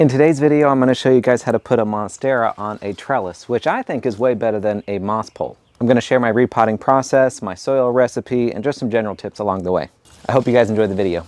In today's video, I'm going to show you guys how to put a Monstera on a trellis, which I think is way better than a moss pole. I'm going to share my repotting process, my soil recipe, and just some general tips along the way. I hope you guys enjoy the video.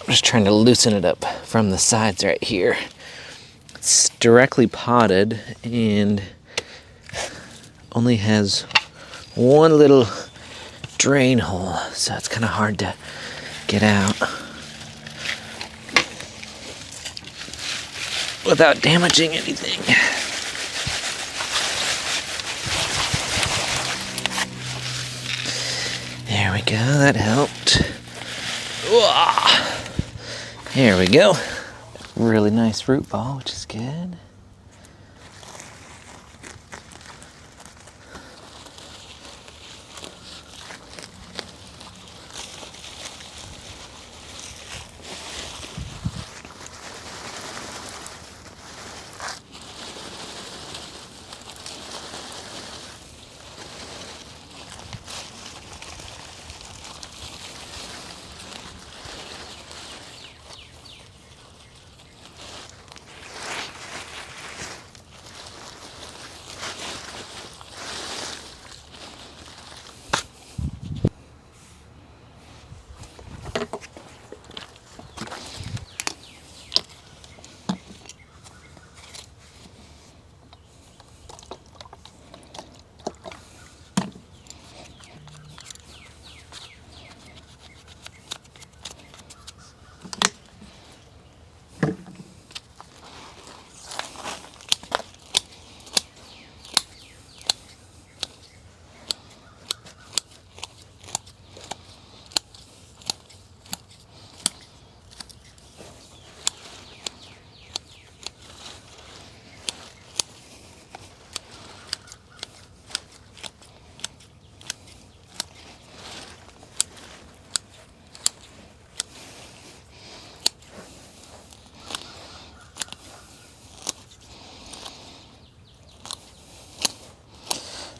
I'm just trying to loosen it up from the sides right here. It's directly potted and only has one little drain hole, so it's kind of hard to get out without damaging anything. There we go, that helped. There we go. Really nice root ball, which is good.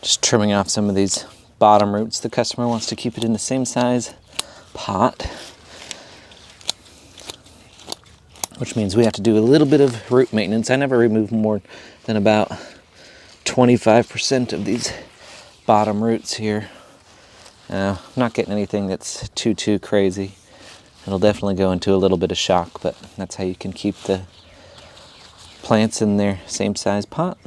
Just trimming off some of these bottom roots. The customer wants to keep it in the same size pot, which means we have to do a little bit of root maintenance. I never remove more than about 25% of these bottom roots here. I'm not getting anything that's too crazy. It'll definitely go into a little bit of shock, but that's how you can keep the plants in their same size pot.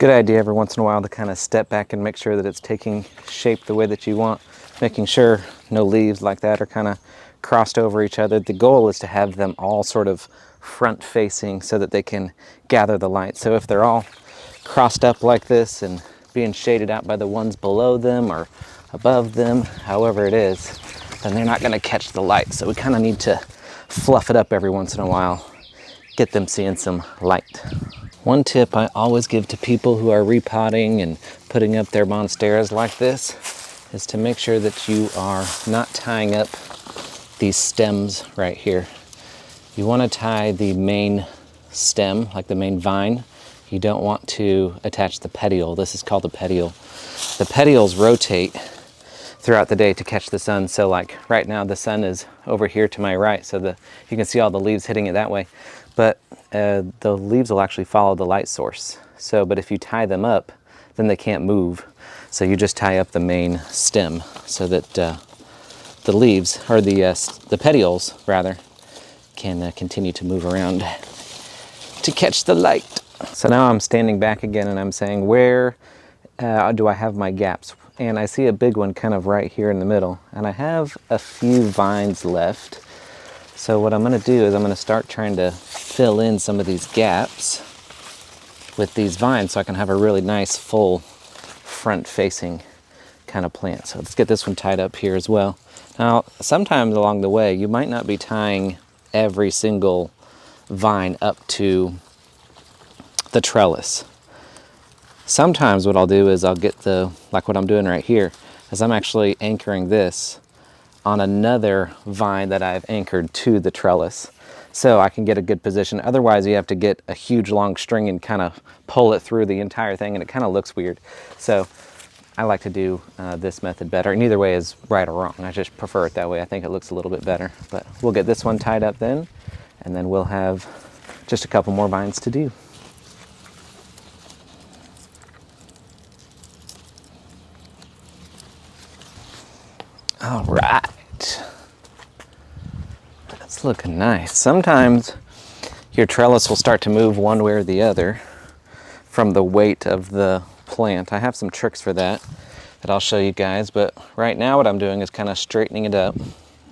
Good idea every once in a while to kind of step back and make sure that it's taking shape the way that you want, making sure no leaves like that are kind of crossed over each other. The goal is to have them all sort of front facing so that they can gather the light. So if they're all crossed up like this and being shaded out by the ones below them or above them, however it is, then they're not going to catch the light. So we kind of need to fluff it up every once in a while, get them seeing some light. One tip I always give to people who are repotting and putting up their monsteras like this is to make sure that you are not tying up these stems right here. You want to tie the main stem, like the main vine. You don't want to attach the petiole. This is called the petiole. The petioles rotate throughout the day to catch the sun. So like right now the sun is over here to my right, so you can see all the leaves hitting it that way. But the leaves will actually follow the light source. So, but if you tie them up, then they can't move. So you just tie up the main stem so that the leaves, or the petioles rather, can continue to move around to catch the light. So now I'm standing back again and I'm saying, where do I have my gaps? And I see a big one kind of right here in the middle. And I have a few vines left. So what I'm going to do is I'm going to start trying to fill in some of these gaps with these vines so I can have a really nice full front facing kind of plant. So let's get this one tied up here as well. Now sometimes along the way you might not be tying every single vine up to the trellis. Sometimes what I'll do is I'll get like what I'm doing right here, is I'm actually anchoring this on another vine that I've anchored to the trellis, so I can get a good position. Otherwise you have to get a huge long string and kind of pull it through the entire thing, and it kind of looks weird. So I like to do this method better, and either way is right or wrong. I just prefer it that way. I think it looks a little bit better. But we'll get this one tied up then, and then we'll have just a couple more vines to do. All right, that's looking nice. Sometimes your trellis will start to move one way or the other from the weight of the plant. I have some tricks for that I'll show you guys, but right now what I'm doing is kind of straightening it up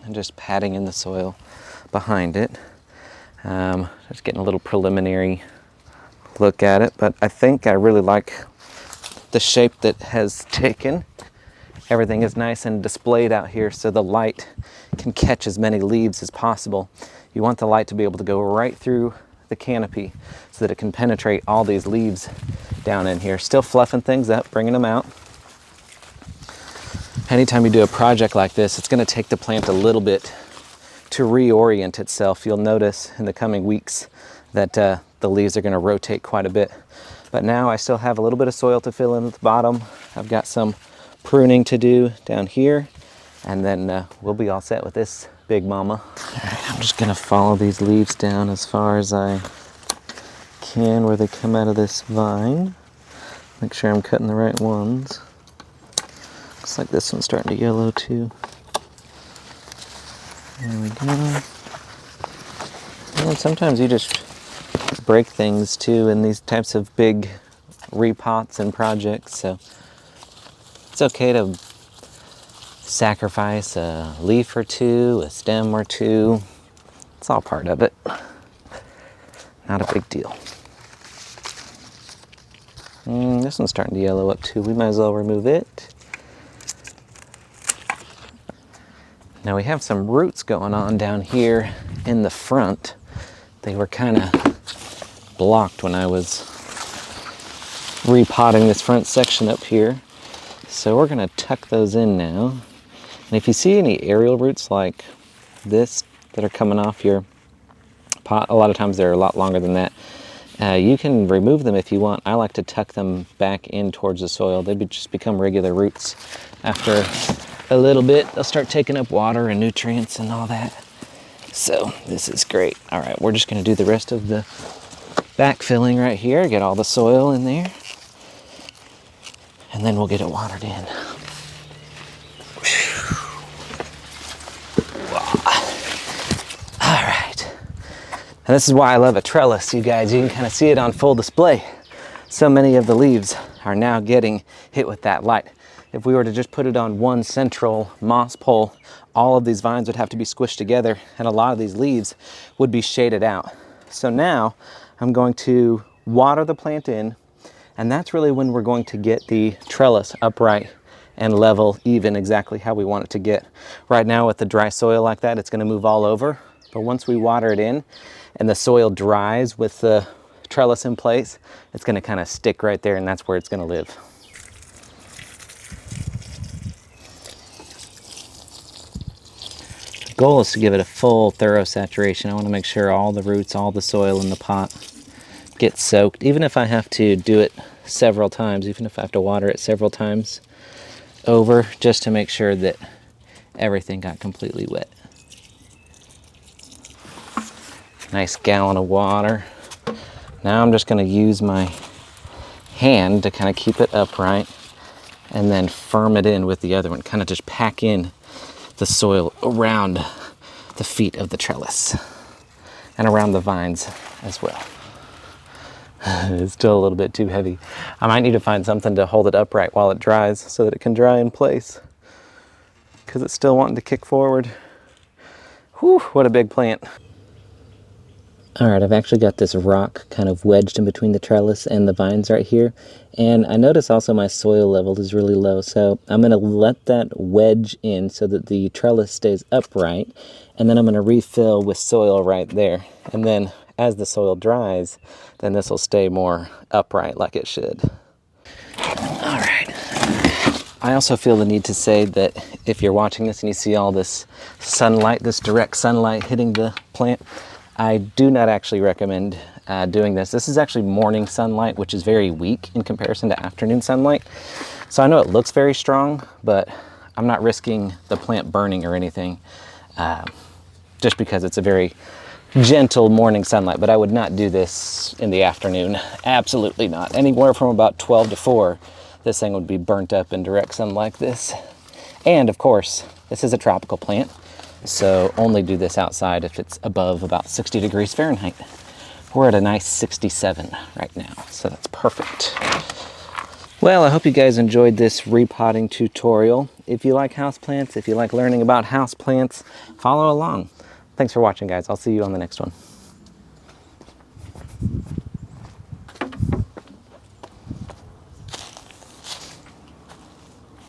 and just patting in the soil behind it. Just getting a little preliminary look at it, but I think I really like the shape that has taken. Everything is nice and displayed out here so the light can catch as many leaves as possible. You want the light to be able to go right through the canopy so that it can penetrate all these leaves down in here. Still fluffing things up, bringing them out. Anytime you do a project like this, it's going to take the plant a little bit to reorient itself. You'll notice in the coming weeks that the leaves are going to rotate quite a bit. But now I still have a little bit of soil to fill in at the bottom. I've got some pruning to do down here, and then we'll be all set with this big mama. All right, I'm just gonna follow these leaves down as far as I can where they come out of this vine. Make sure I'm cutting the right ones. Looks like this one's starting to yellow too. There we go. And sometimes you just break things too in these types of big repots and projects, so it's okay to sacrifice a leaf or two, a stem or two. It's all part of it. Not a big deal. This one's starting to yellow up too. We might as well remove it. Now we have some roots going on down here in the front. They were kind of blocked when I was repotting this front section up here. So we're going to tuck those in now. And if you see any aerial roots like this that are coming off your pot, a lot of times they're a lot longer than that. You can remove them if you want. I like to tuck them back in towards the soil. They just become regular roots. After a little bit, they'll start taking up water and nutrients and all that. So this is great. All right, we're just going to do the rest of the backfilling right here, get all the soil in there, and then we'll get it watered in. All right. And this is why I love a trellis, you guys. You can kind of see it on full display. so many of the leaves are now getting hit with that light. If we were to just put it on one central moss pole, all of these vines would have to be squished together and a lot of these leaves would be shaded out. So now I'm going to water the plant in, and that's really when we're going to get the trellis upright and level, even exactly how we want it to get. Right now with the dry soil like that, it's gonna move all over. But once we water it in and the soil dries with the trellis in place, it's gonna kind of stick right there, and that's where it's gonna live. The goal is to give it a full, thorough saturation. I wanna make sure all the roots, all the soil in the pot gets soaked, even if I have to do it several times, even if I have to water it several times over, just to make sure that everything got completely wet. Nice gallon of water. Now I'm just going to use my hand to kind of keep it upright and then firm it in with the other one, kind of just pack in the soil around the feet of the trellis and around the vines as well. It's still a little bit too heavy. I might need to find something to hold it upright while it dries so that it can dry in place, because it's still wanting to kick forward. Whew, what a big plant. All right, I've actually got this rock kind of wedged in between the trellis and the vines right here. And I notice also my soil level is really low, so I'm gonna let that wedge in so that the trellis stays upright. And then I'm gonna refill with soil right there. And then as the soil dries, then this will stay more upright like it should. All right. I also feel the need to say that if you're watching this and you see all this sunlight, this direct sunlight hitting the plant, I do not actually recommend doing this. This is actually morning sunlight, which is very weak in comparison to afternoon sunlight. So I know it looks very strong, but I'm not risking the plant burning or anything, just because it's a very gentle morning sunlight. But I would not do this in the afternoon. Absolutely not. Anywhere from about 12 to 4, this thing would be burnt up in direct sun like this. And of course, this is a tropical plant, so only do this outside if it's above about 60 degrees Fahrenheit. We're at a nice 67 right now, so that's perfect. Well, I hope you guys enjoyed this repotting tutorial. If you like houseplants, if you like learning about houseplants, follow along. Thanks for watching, guys. I'll see you on the next one.